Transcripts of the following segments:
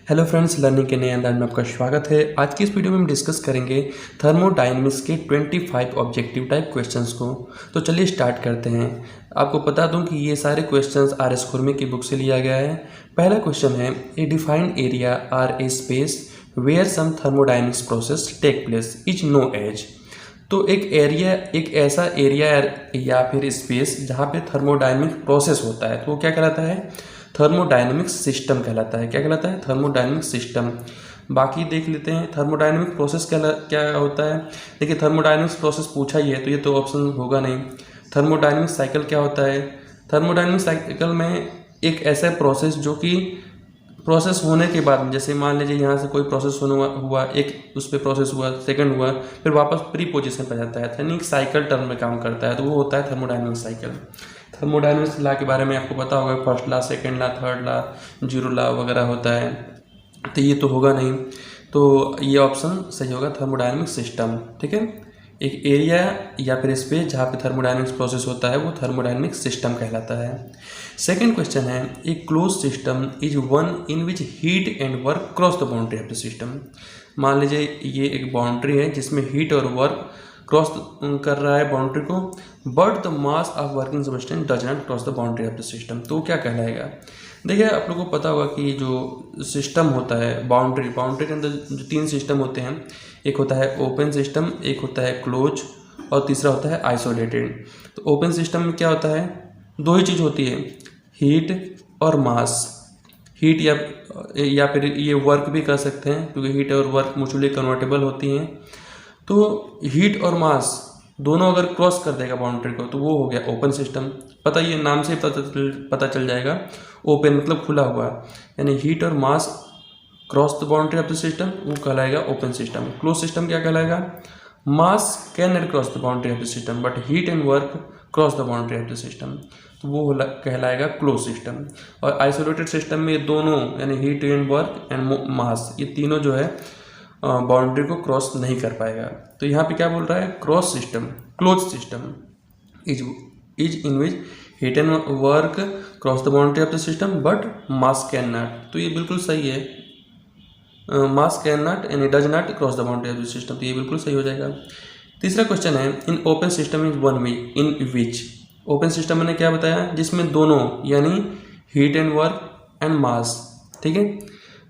Hello friends, learning के नए अंदाज में आपका स्वागत है। आज की इस वीडियो में हम डिस्कस करेंगे थर्मोडायनेमिक्स के 25 ऑब्जेक्टिव टाइप क्वेश्चंस को। तो चलिए स्टार्ट करते हैं। आपको बता दूं कि ये सारे क्वेश्चंस आर एस खुरमी की बुक से लिया गया है। पहला क्वेश्चन है, a defined area or a space where some thermodynamics process take place is known as. तो एक एरिया, एक ऐसा एरिया या फिर स्पेस जहाँ पे थर्मोडायनेमिक प्रोसेस होता है, तो वो क्या कहलाता है? थर्मोडायनेमिक सिस्टम कहलाता है। क्या कहलाता है? Thermodynamic system. बाकी देख लेते हैं थर्मोडायनेमिक प्रोसेस क्या होता है। देखिए, थर्मोडायनेमिक्स प्रोसेस पूछा ही है तो ये तो ऑप्शन होगा नहीं। थर्मोडायनेमिक साइकिल क्या होता है? थर्मोडायनेमिक साइकिल में एक ऐसा प्रोसेस जो कि प्रोसेस होने के बाद, जैसे मान लीजिए यहाँ से कोई प्रोसेस हुआ, एक उस पर प्रोसेस हुआ, सेकंड हुआ, फिर वापस प्री पोजीशन पर जाता है, यानी साइकिल टर्म में काम करता है, तो वो होता है थर्मोडायनेमिक साइकिल। थर्मोडायनेमिक्स लॉ के बारे में आपको पता होगा, first law, second law, third law, zero law वगैरह होता है, तो ये तो होगा नहीं। तो ये ऑप्शन सही होगा, थर्मोडायनेमिक सिस्टम। ठीक है, एक एरिया या फिर स्पेस जहाँ पे थर्मोडायनेमिक्स प्रोसेस होता है वो थर्मोडायनेमिक सिस्टम कहलाता है। सेकेंड क्वेश्चन है, a close system is one in which heat and work cross the boundary of the system. मान लीजिए ये एक बाउंड्री है जिसमें हीट और वर्क क्रॉस कर रहा है बाउंड्री को, but the mass of working substance does not cross the boundary of the system. तो क्या कहलाएगा? देखिए, आप लोगों को पता होगा कि जो सिस्टम होता है, बाउंड्री के अंदर जो तीन सिस्टम होते हैं, एक होता है ओपन सिस्टम, एक होता है क्लोज और तीसरा होता है आइसोलेटेड। तो ओपन सिस्टम में क्या होता है? दो ही चीज़ होती है, हीट और मास। हीट या फिर ये वर्क भी कर सकते हैं, क्योंकि हीट और वर्क म्यूचुअली कन्वर्टेबल होती हैं। तो हीट और मास दोनों अगर क्रॉस कर देगा बाउंड्री को तो वो हो गया ओपन सिस्टम। पता, ये नाम से पता चल जाएगा, ओपन मतलब खुला हुआ, यानी हीट और mass cross the boundary of the system, वो कहलाएगा ओपन सिस्टम। क्लोज सिस्टम क्या कहलाएगा? Mass can not cross the boundary of the system but heat and work cross the boundary of the system, तो वो कहलाएगा close system. और isolated system में ये दोनों, यानी heat and work and mass, ये तीनों जो है बाउंड्री को क्रॉस नहीं कर पाएगा। तो यहाँ पे क्या बोल रहा है? Cross system, close system is in which heat and work cross the boundary of the system but mass can not. तो ये बिल्कुल सही है, मास can not and does not cross the boundary of the system, तो ये बिल्कुल सही हो जाएगा। तीसरा क्वेश्चन है, in open system is one way in which. Open system मैंने क्या बताया? जिसमें दोनों, यानी हीट एंड वर्क एंड मास, ठीक है,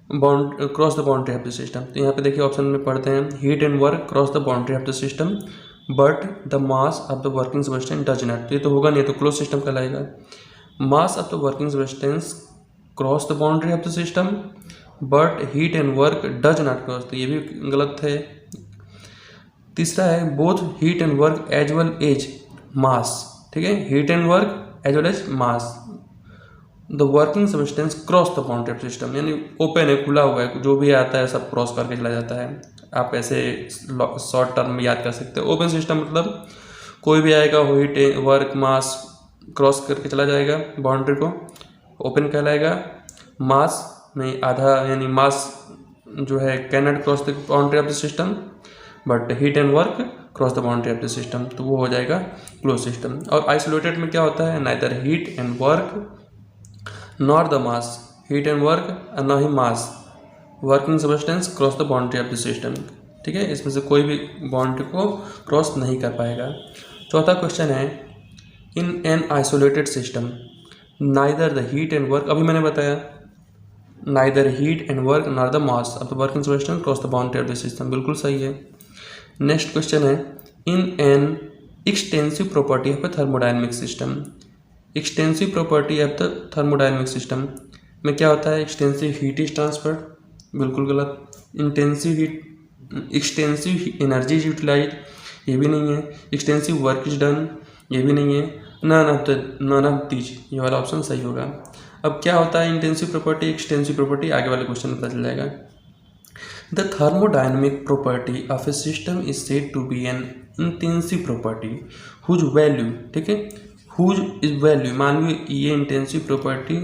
cross the boundary of the system. तो यहाँ पे देखिए ऑप्शन में पढ़ते हैं, heat and work cross the boundary of the system but the mass of the working substance does not. तो ये तो होगा नहीं, तो क्लोज सिस्टम कहलाएगा। Mass of the working substance cross the boundary of the system but heat and work does not cross, तो ये भी गलत है। तीसरा है, both heat and work as well as mass, ठीक है, heat and work as well as mass the working substance cross the boundary of system, यानी ओपन है, खुला हुआ है, जो भी आता है सब क्रॉस करके चला जाता है। आप ऐसे शॉर्ट टर्म में याद कर सकते हो। ओपन सिस्टम मतलब कोई भी आएगा, हीट वर्क मास क्रॉस करके चला जाएगा बाउंड्री को, ओपन कहलाएगा। मास में आधा, यानी मास जो है can not cross the boundary of the system but heat and work cross the boundary of the system, तो वो हो जाएगा क्लोज सिस्टम। और आइसोलेटेड में क्या होता है? Neither heat and work nor the mass, heat and work ना ही mass, working substance cross the boundary of the system, ठीक है, इसमें से कोई भी बाउंड्री को क्रॉस नहीं कर पाएगा। चौथा क्वेश्चन है, in an isolated system neither the heat and work, अभी मैंने बताया neither heat and work nor the mass of the working substance cross the boundary of the system, बिल्कुल सही है। नेक्स्ट क्वेश्चन है, in an extensive property of a thermodynamic system. Extensive property of the thermodynamic system में क्या होता है? Extensive heat is transferred, बिल्कुल गलत। एक्सटेंसिव एनर्जी इज यूटिलाइज, ये भी नहीं है। एक्सटेंसिव वर्क इज डन, ये भी नहीं है। नन ऑफ दीज, ये वाला ऑप्शन सही होगा। अब क्या होता है इंटेंसिव प्रॉपर्टी, एक्सटेंसिव प्रॉपर्टी, आगे वाले क्वेश्चन में पता चल जाएगा। The thermodynamic property of a system is said to be an intensive property whose value, ठीक है, हुज इज वैल्यू, मान लो ये इंटेंसिव प्रॉपर्टी,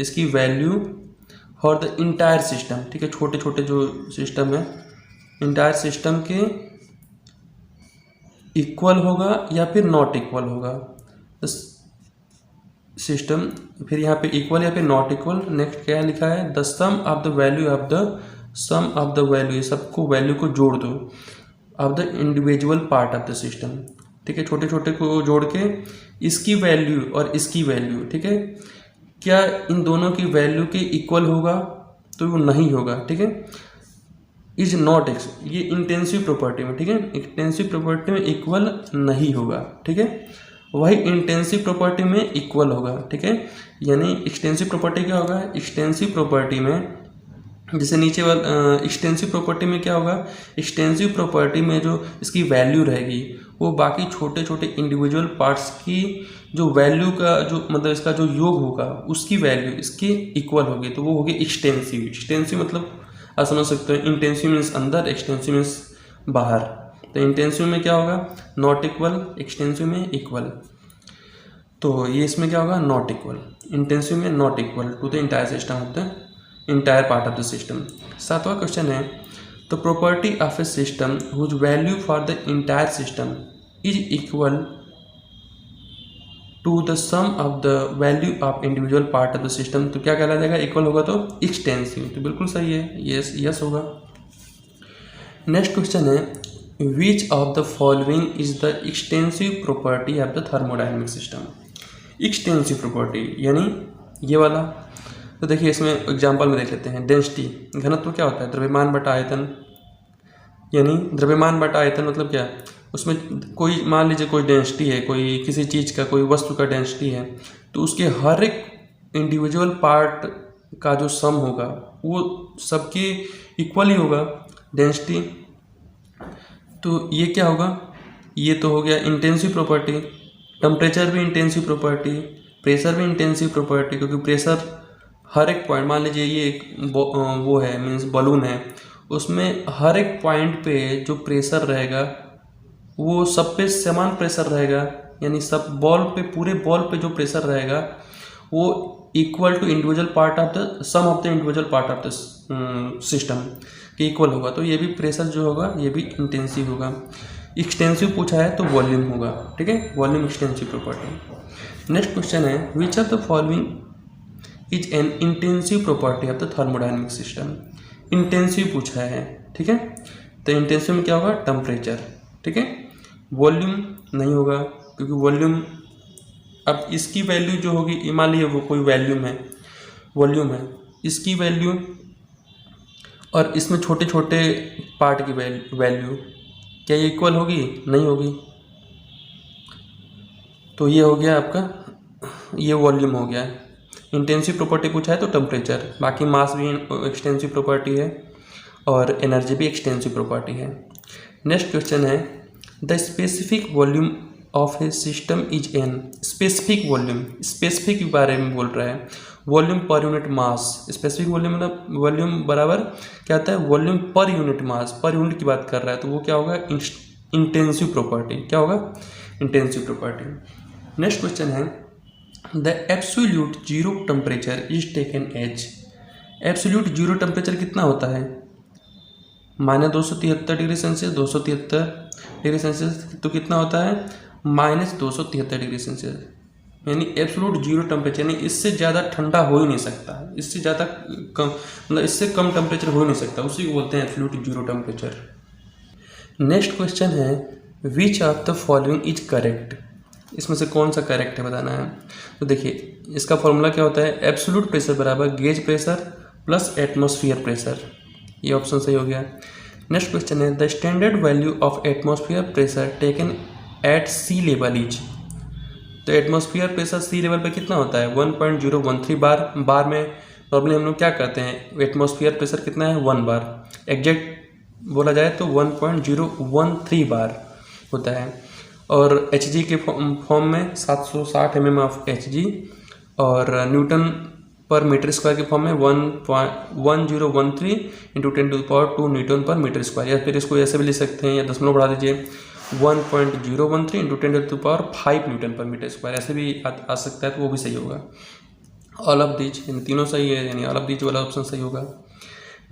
इसकी value for the entire system, ठीक है, छोटे छोटे जो सिस्टम है इंटायर सिस्टम के इक्वल होगा या फिर नॉट इक्वल होगा। सिस्टम, फिर यहाँ पे इक्वल या फिर नॉट इक्वल, नेक्स्ट क्या लिखा है, the sum of the value of the sum of the value, ये सबको वैल्यू को जोड़ दो, of the individual part of the system, ठीक है, छोटे छोटे को जोड़ के इसकी वैल्यू और इसकी वैल्यू, ठीक है, क्या इन दोनों की वैल्यू के इक्वल होगा, तो वो नहीं होगा, ठीक है, इज नॉट एक्स, ये इंटेंसिव प्रॉपर्टी में, ठीक है, इंटेंसिव प्रॉपर्टी में इक्वल नहीं होगा, ठीक है, वही इंटेंसिव प्रॉपर्टी में इक्वल होगा, ठीक है, यानी एक्सटेंसिव प्रॉपर्टी क्या होगा, एक्सटेंसिव प्रॉपर्टी में जैसे नीचे वाला एक्सटेंसिव प्रॉपर्टी में क्या होगा, एक्सटेंसिव प्रॉपर्टी में जो इसकी वैल्यू रहेगी वो बाकी छोटे छोटे इंडिविजुअल पार्ट्स की जो वैल्यू का जो मतलब इसका जो योग होगा उसकी वैल्यू इसकी इक्वल होगी, तो वो होगी एक्सटेंसिव। एक्सटेंसिव मतलब आप समझ सकते हो, इंटेंसिव मीन्स अंदर, एक्सटेंसिव मीन्स बाहर, तो इंटेंसिव में क्या होगा, नॉट इक्वल, एक्सटेंसिव में इक्वल, तो ये इसमें क्या होगा, नॉट इक्वल, इंटेंसिव में not equal to the entire system of the entire part of the system. सातवां क्वेश्चन है, the property of a system whose value for the entire system is equal to the sum of the value of individual part of the system, तो क्या कहला जाएगा, equal होगा तो extensive, तो बिल्कुल सही है, यस यस होगा। नेक्स्ट क्वेश्चन है, which of the following is the extensive property of the thermodynamic system. Extensive property यानी ये वाला, तो देखिए इसमें एग्जांपल में देख लेते हैं, डेंसिटी, घनत्व क्या होता है, द्रव्यमान बटा आयतन, यानी द्रव्यमान बटा आयतन मतलब क्या, उसमें कोई मान लीजिए कोई डेंसिटी है, कोई किसी चीज़ का कोई वस्तु का डेंसिटी है, तो उसके हर एक इंडिविजुअल पार्ट का जो सम होगा वो सबके इक्वल ही होगा डेंसिटी, तो ये क्या होगा, ये तो हो गया इंटेंसिव प्रॉपर्टी। टेम्परेचर भी इंटेंसिव प्रॉपर्टी, प्रेशर भी इंटेंसिव प्रॉपर्टी, क्योंकि प्रेशर हर एक पॉइंट, मान लीजिए ये एक वो है मीन्स बलून है, उसमें हर एक पॉइंट पे जो प्रेशर रहेगा वो सब पे समान प्रेशर रहेगा, यानी सब बॉल पे, पूरे बॉल पे जो प्रेशर रहेगा वो equal to individual part of the sum of the individual part of the system के इक्वल होगा, तो ये भी प्रेशर जो होगा ये भी इंटेंसिव होगा। एक्सटेंसिव पूछा है तो वॉल्यूम होगा, ठीक है, volume extensive property. Next question है, which of the following is an intensive property of the thermodynamic system. Intensive पूछा है, ठीक है, तो इंटेंसिव में क्या होगा, टेम्परेचर, ठीक है, वॉल्यूम नहीं होगा, क्योंकि वॉल्यूम, अब इसकी वैल्यू जो होगी, मान लीजिए वो कोई वॉल्यूम है, इसकी वैल्यू और इसमें छोटे छोटे पार्ट की वैल्यू क्या ये इक्वल होगी, नहीं होगी, तो ये हो गया आपका, ये वॉल्यूम हो गया। इंटेंसिव प्रॉपर्टी पूछा है तो टेम्परेचर, बाकी मास भी एक्सटेंसिव प्रॉपर्टी है और एनर्जी भी एक्सटेंसिव प्रॉपर्टी है। नेक्स्ट क्वेश्चन है, the specific volume of a system is an. Specific volume, specific के बारे में बोल रहा है, volume per unit mass, specific volume मतलब वॉल्यूम बराबर क्या होता है, volume per unit mass, per unit की बात कर रहा है, तो वो क्या होगा, इंटेंसिव प्रॉपर्टी, क्या होगा, इंटेंसिव प्रॉपर्टी। नेक्स्ट क्वेश्चन है, the absolute zero temperature is taken as. Absolute zero temperature कितना होता है, -273 डिग्री सेल्सियस, 273 डिग्री सेल्सियस, तो कितना होता है, -273 डिग्री सेल्सियस, यानी एब्सोल्यूट जीरो टेम्परेचर, यानी इससे ज़्यादा ठंडा हो ही नहीं सकता, इससे ज़्यादा कम, मतलब इससे कम टेम्परेचर हो ही नहीं सकता, उसी को बोलते हैं absolute zero temperature. Next question है, which of the following is correct. इसमें से कौन सा करेक्ट है बताना है, तो देखिए इसका फॉर्मूला क्या होता है, एब्सोल्यूट प्रेशर बराबर gauge pressure plus atmosphere pressure, ये ऑप्शन सही हो गया। नेक्स्ट क्वेश्चन है, the standard value of atmosphere pressure taken at sea level is. तो एटमॉस्फेयर प्रेशर सी लेवल पे कितना होता है, 1.013 बार। बार में नॉर्मली हम लोग क्या करते हैं, एटमॉस्फेयर प्रेशर कितना है, 1 बार, एग्जैक्ट बोला जाए तो 1.013 बार होता है, और एच जी के फॉर्म में 760 mm ऑफ एच जी, और न्यूटन पर मीटर स्क्वायर के फॉर्म में 1013 इंटू 10⁻² न्यूटन पर मीटर स्क्वायर, या फिर इसको ऐसे भी लिख सकते हैं, या दशमलव बढ़ा दीजिए 1.013 इंटू 10⁵ न्यूटन पर मीटर स्क्वायर, ऐसे भी आ सकता है, तो वो भी सही होगा। ऑल ऑफ दीज, यानी तीनों सही है, यानी ऑल ऑफ दीज वाला ऑप्शन सही होगा।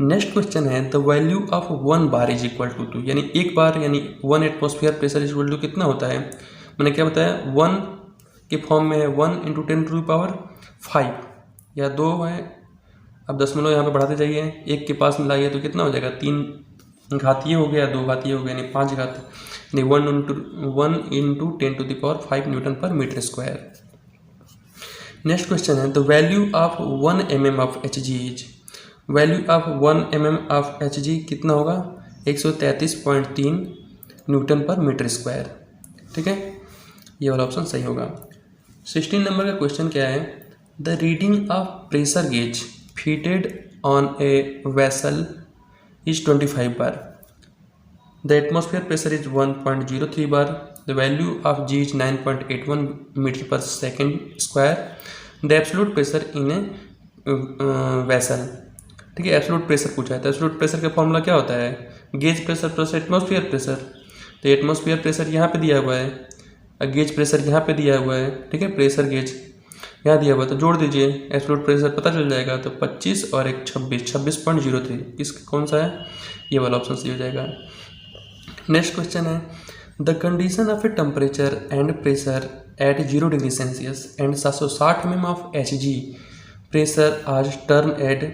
नेक्स्ट क्वेश्चन है, the value of 1 bar is equal to 2, यानी 1 बार यानी 1 atmosphere pressure is equal to कितना होता है, मैंने क्या बताया, 1 के फॉर्म में है 1 × 10⁵ या 2 है। अब दशमलव यहाँ पे बढ़ाते जाइए, 1 के पास में लाइए तो कितना हो जाएगा, 3 घातीय हो गया, 2 घातीय हो गया, यानी 5 घात, यानी 1 × 10⁵ Nm/m²। नेक्स्ट क्वेश्चन है the value of 1 mm of Hg is, value of 1 mm of Hg कितना होगा, 133.3 Nm/m²। ठीक है, ये वाला ऑप्शन सही होगा। 16 नंबर का क्वेश्चन क्या है, the reading of pressure gauge fitted on a vessel is 25 bar, the atmosphere pressure is 1.03 bar, the value of G is 9.81 m/s², the absolute pressure in a vessel. ठीक है, absolute pressure पूछा है तो absolute pressure का formula क्या होता है, gauge pressure plus atmosphere pressure. तो एटमॉस्फेयर प्रेशर यहाँ पे दिया हुआ है, गेज प्रेशर यहाँ पे दिया हुआ है। ठीक है, प्रेशर गेज यहाँ दिया हुआ है तो जोड़ दीजिए, एब्सोल्यूट प्रेशर पता चल जाएगा। तो 25 और 1 26.03, इस कौन सा है, ये वाला ऑप्शन सही हो जाएगा। नेक्स्ट क्वेश्चन है the condition of a temperature and pressure at 0 degree Celsius and 760 mm of Hg pressure आज टर्म एट,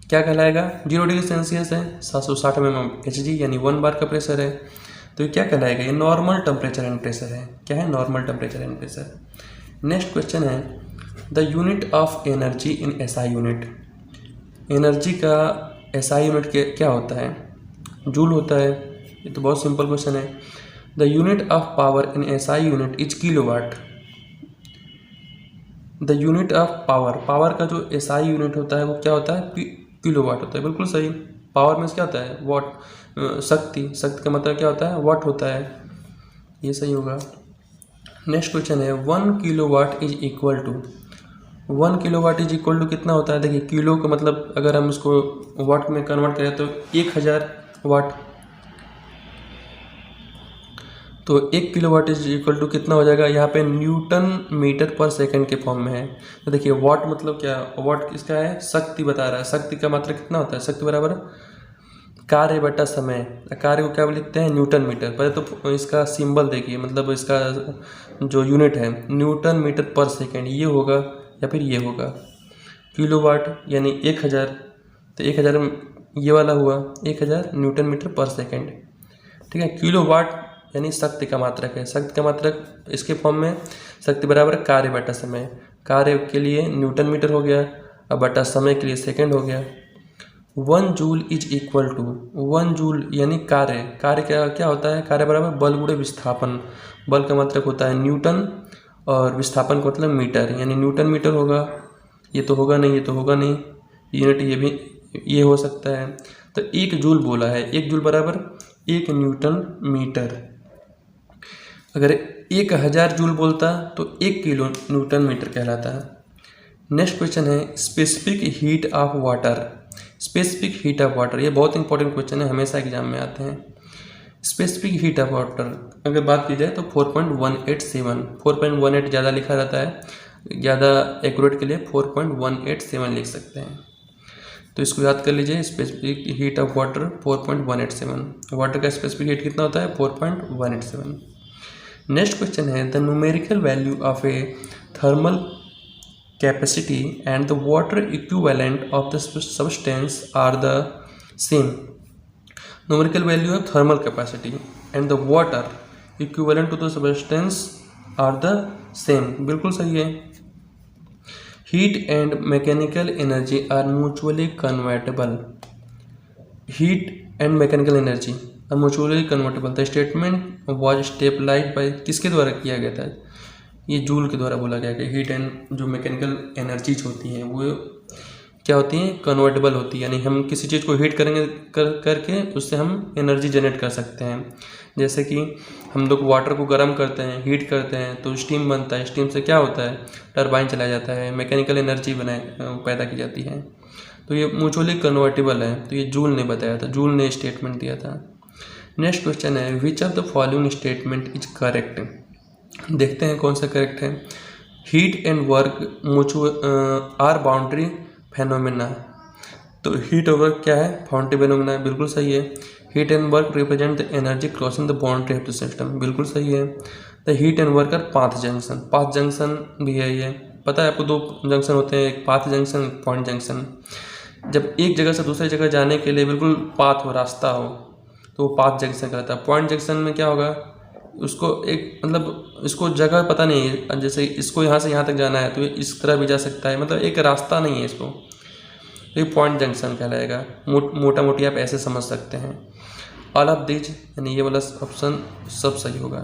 क्या कहलाएगा, 0 डिग्री सेल्सियस है, 760 mm ऑफ Hg यानी 1 बार का प्रेशर है, तो ये क्या कहलाएगा, ये नॉर्मल टेम्परेचर एंड प्रेशर है। क्या है, normal temperature and pressure. Next question है the unit of energy in SI unit, energy का SI यूनिट क्या होता है, जूल होता है। ये तो बहुत सिंपल क्वेश्चन है। The unit of power in SI unit is kilowatt, the unit of power, power का जो SI यूनिट होता है वो क्या होता है, किलोवाट होता है। बिल्कुल सही, पावर में क्या होता है, वाट, शक्ति, शक्ति का मतलब क्या होता है, वाट होता है, ये सही होगा। नेक्स्ट क्वेश्चन है 1 kilowatt is equal to, 1 kilowatt is equal to कितना होता है, देखिए किलो का मतलब अगर हम इसको वाट में कन्वर्ट करें तो 1000 वाट, तो 1 किलोवाट इज इक्वल टू कितना हो जाएगा, यहाँ पे Nm/s के फॉर्म में है। तो देखिए वाट मतलब क्या, वाट किसका है, शक्ति बता रहा है, शक्ति का मात्रा कितना होता है, शक्ति बराबर कार्य बटा समय, कार्य को क्या लिखते हैं, Nm। पहले तो इसका सिंबल देखिए, मतलब इसका जो यूनिट है Nm/s, ये होगा या फिर ये होगा, किलोवाट यानी 1000, तो 1000 ये वाला हुआ 1000 Nm/s। ठीक है, किलोवाट यानी शक्ति का मात्रक है, शक्ति का मात्रक इसके फॉर्म में शक्ति बराबर कार्य बटा समय, कार्य के लिए Nm हो गया, अब बटा समय के लिए सेकंड हो गया। 1 joule is equal to, 1 joule यानी कार्य, कार्य क्या होता है, कार्य बराबर बल गुणे विस्थापन, बल का मात्रक होता है न्यूटन और विस्थापन का मतलब मीटर, यानी Nm होगा। ये तो होगा नहीं, ये तो होगा नहीं, यूनिट ये भी ये हो सकता है। तो 1 जूल बोला है, 1 जूल बराबर 1 Nm। अगर 1000 जूल बोलता तो 1 किलो Nm कहलाता है। नेक्स्ट क्वेश्चन है specific heat of water, specific heat of water, ये बहुत इंपॉर्टेंट क्वेश्चन है, हमेशा एग्जाम में आते हैं। स्पेसिफिक हीट ऑफ वाटर अगर बात की जाए तो 4.187, 4.18 ज़्यादा लिखा रहता है, ज़्यादा एक्यूरेट के लिए 4.187 लिख सकते हैं, तो इसको याद कर लीजिए। Specific heat of water 4.187, water का स्पेसिफिक हीट कितना होता है, 4.187। नेक्स्ट क्वेश्चन है the numerical value of a thermal capacity and the water equivalent of the substance are the same, numerical value of thermal capacity and the water equivalent to the substance are the same, बिल्कुल सही है। Heat and mechanical energy are mutually convertible, heat and mechanical energy are mutually convertible, the statement was stabilised bye, किसके द्वारा किया गया था, ये joule के द्वारा बोला गया कि हीट एंड जो मैकेनिकल एनर्जीज होती हैं वो क्या होती हैं, कन्वर्टेबल होती है, यानी हम किसी चीज़ को हीट करेंगे करके उससे हम एनर्जी जनरेट कर सकते हैं। जैसे कि हम लोग वाटर को गर्म करते हैं, हीट करते हैं तो स्टीम बनता है, स्टीम से क्या होता है, टरबाइन चलाया जाता है, मैकेनिकल एनर्जी पैदा की जाती है, तो ये म्यूचुअली कन्वर्टेबल है, तो ये जूल ने बताया था, जूल ने स्टेटमेंट दिया था। नेक्स्ट क्वेश्चन है which of the following statement is correct, देखते हैं कौन सा करेक्ट है। Heat and work mutual are boundary phenomena, तो हीट और वर्क क्या है, बाउंड्री फेनोमेना, बिल्कुल सही है। Heat and work represent the energy crossing the boundary of the system, बिल्कुल सही है। The heat and work are path junction. Path junction भी है ये, पता है आपको, दो जंक्शन होते हैं, एक पाथ जंक्शन, एक पॉइंट जंक्शन। जब एक जगह से दूसरी जगह जाने के लिए बिल्कुल पाथ हो, रास्ता हो, तो वो पाथ जंक्शन कहलाता है। पॉइंट जंक्शन में क्या होगा, उसको एक मतलब इसको जगह पता नहीं है, जैसे इसको यहाँ से यहाँ तक जाना है तो ये इस तरह भी जा सकता है, मतलब एक रास्ता नहीं है इसको, तो ये पॉइंट जंक्शन कहलाएगा। मोटा मोटी आप ऐसे समझ सकते हैं। ऑल ऑफ दीज, यानी ये वाला ऑप्शन सब सही होगा।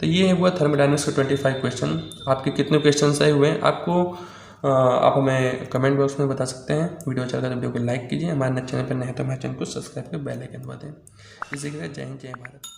तो ये हुआ थर्मोडायनेमिक्स के 25 क्वेश्चन। आपके कितने क्वेश्चन सही हुए हैं आपको आप हमें कमेंट बॉक्स में बता सकते हैं। वीडियो अच्छा लगा तो वीडियो को लाइक कीजिए, हमारे चैनल पर नए हैं तो हमारे चैनल को सब्सक्राइब कर बेल आइकन दबा दें। इसी के साथ जय हिंद, जय भारत।